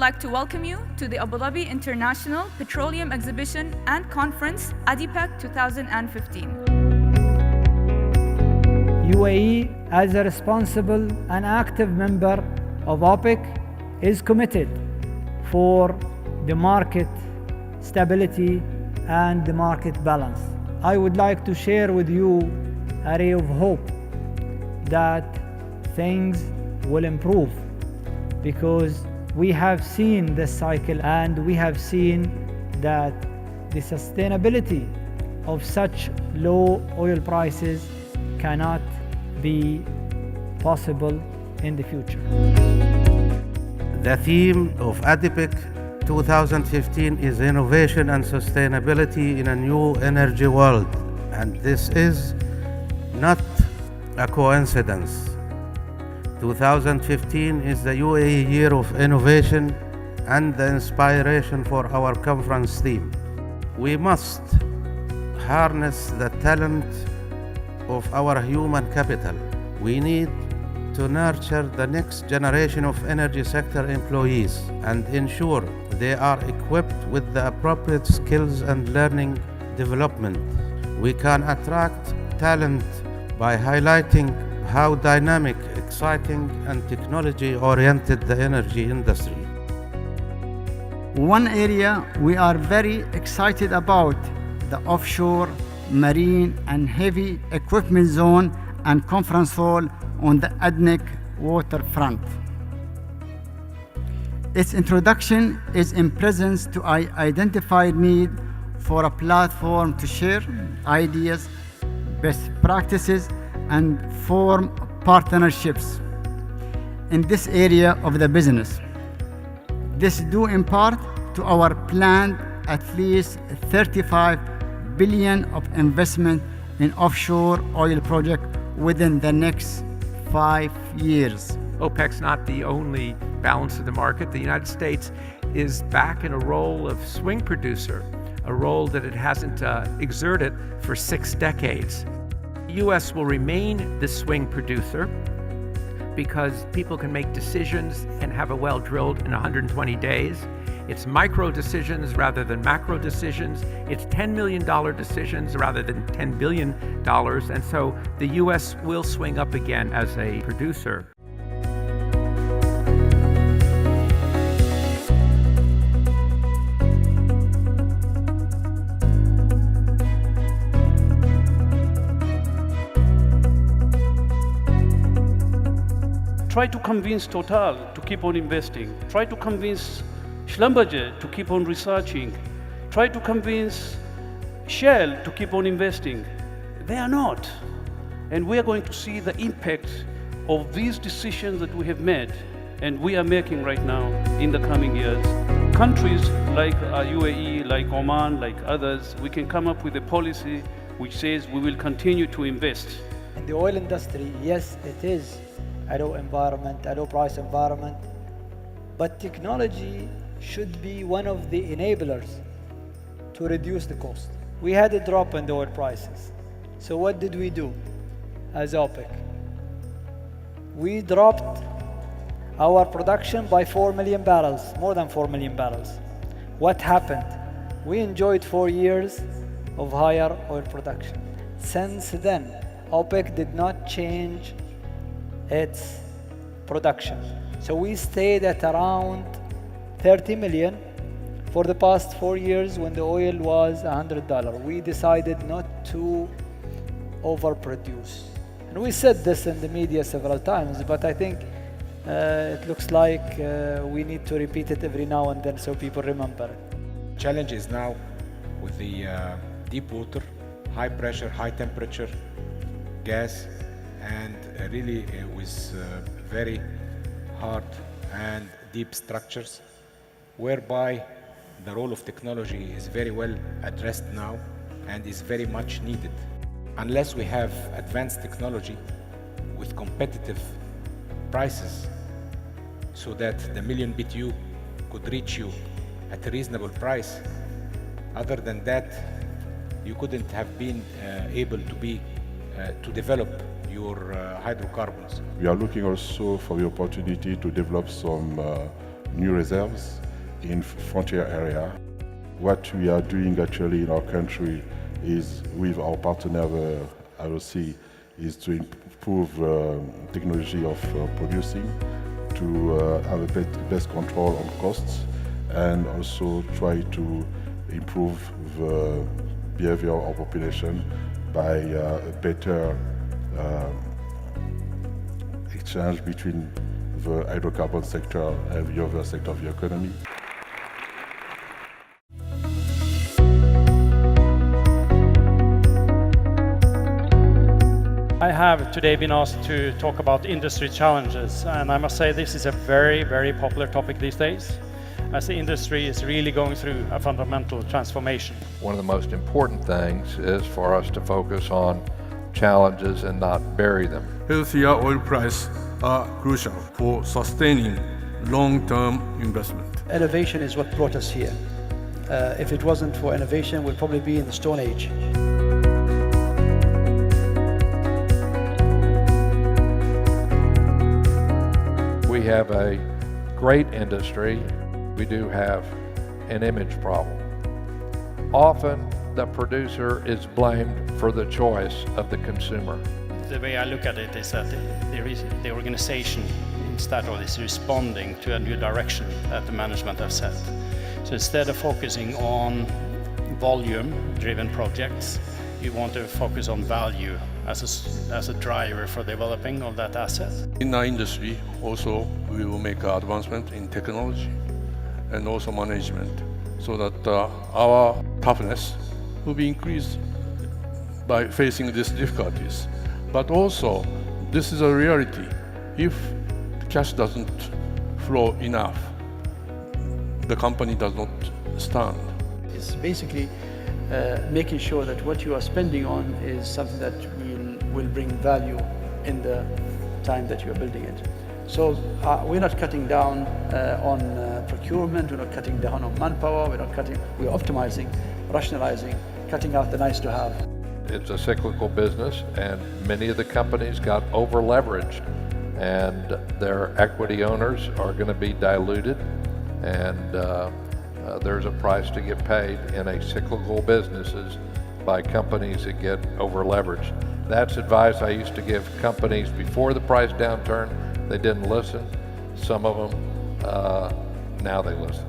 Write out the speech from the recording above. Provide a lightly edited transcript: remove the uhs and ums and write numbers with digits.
like to welcome you to the Abu Dhabi International Petroleum Exhibition and Conference, ADIPEC 2015. UAE, as a responsible and active member of OPEC, is committed for the market stability and the market balance. I would like to share with you a ray of hope that things will improve, because we have seen this cycle and we have seen that the sustainability of such low oil prices cannot be possible in the future. The theme of ADIPEC 2015 is innovation and sustainability in a new energy world, and this is not a coincidence. 2015 is the UAE Year of Innovation and the inspiration for our conference theme. We must harness the talent of our human capital. We need to nurture the next generation of energy sector employees and ensure they are equipped with the appropriate skills and learning development. We can attract talent by highlighting how dynamic, exciting, and technology-oriented the energy industry. One area we are very excited about, the offshore, marine, and heavy equipment zone and conference hall on the ADNIC waterfront. Its introduction is in presence to an identified need for a platform to share ideas, best practices, and form partnerships in this area of the business. This due in part to our planned at least 35 billion of investment in offshore oil projects within the next 5 years. OPEC's not the only balance of the market. The United States is back in a role of swing producer, a role that it hasn't exerted for 6 decades. The U.S. will remain the swing producer because people can make decisions and have a well drilled in 120 days. It's micro decisions rather than macro decisions. It's $10 million decisions rather than $10 billion. And so the U.S. will swing up again as a producer. Try to convince Total to keep on investing. Try to convince Schlumberger to keep on researching. Try to convince Shell to keep on investing. They are not. And we are going to see the impact of these decisions that we have made and we are making right now in the coming years. Countries like UAE, like Oman, like others, we can come up with a policy which says we will continue to invest. In the oil industry, yes, it is a low environment, a low price environment, but technology should be one of the enablers to reduce the cost. We had a drop in the oil prices. So what did we do as OPEC? We dropped our production by 4 million barrels, more than 4 million barrels. What happened? We enjoyed 4 years of higher oil production. Since then, OPEC did not change its production. So we stayed at around 30 million for the past 4 years when the oil was $100. We decided not to overproduce. And we said this in the media several times, but I think it looks like we need to repeat it every now and then so people remember it. Challenge is now with the deep water, high pressure, high temperature gas, and really with very hard and deep structures, whereby the role of technology is very well addressed now and is very much needed. Unless we have advanced technology with competitive prices so that the million BTU could reach you at a reasonable price, other than that, you couldn't have been able to develop your hydrocarbons. We are looking also for the opportunity to develop some new reserves in frontier area. What we are doing actually in our country is, with our partner ROC, is to improve technology of producing, to have a best control on costs, and also try to improve the behavior of our population by a better exchange between the hydrocarbon sector and the other sector of the economy. I have today been asked to talk about industry challenges, and I must say this is a very, very popular topic these days, as the industry is really going through a fundamental transformation. One of the most important things is for us to focus on challenges and not bury them. Healthier oil prices are crucial for sustaining long-term investment. Innovation is what brought us here. If it wasn't for innovation, we'd probably be in the Stone Age. We have a great industry. We do have an image problem. Often the producer is blamed for the choice of the consumer. The way I look at it is that the organization in Statoil is responding to a new direction that the management have set. So instead of focusing on volume-driven projects, you want to focus on value as a driver for developing of that asset. In our industry, also, we will make advancement in technology and also management, so that our toughness will be increased by facing these difficulties. But also, this is a reality. If the cash doesn't flow enough, the company does not stand. It's basically making sure that what you are spending on is something that will bring value in the time that you are building it. So we're not cutting down on procurement, we're not cutting down on manpower, we're optimizing, rationalizing, cutting out the nice to have. It's a cyclical business, and many of the companies got over-leveraged, and their equity owners are going to be diluted, and there's a price to get paid in a cyclical businesses by companies that get over-leveraged. That's advice I used to give companies before the price downturn. They didn't listen. Some of them, now they listen.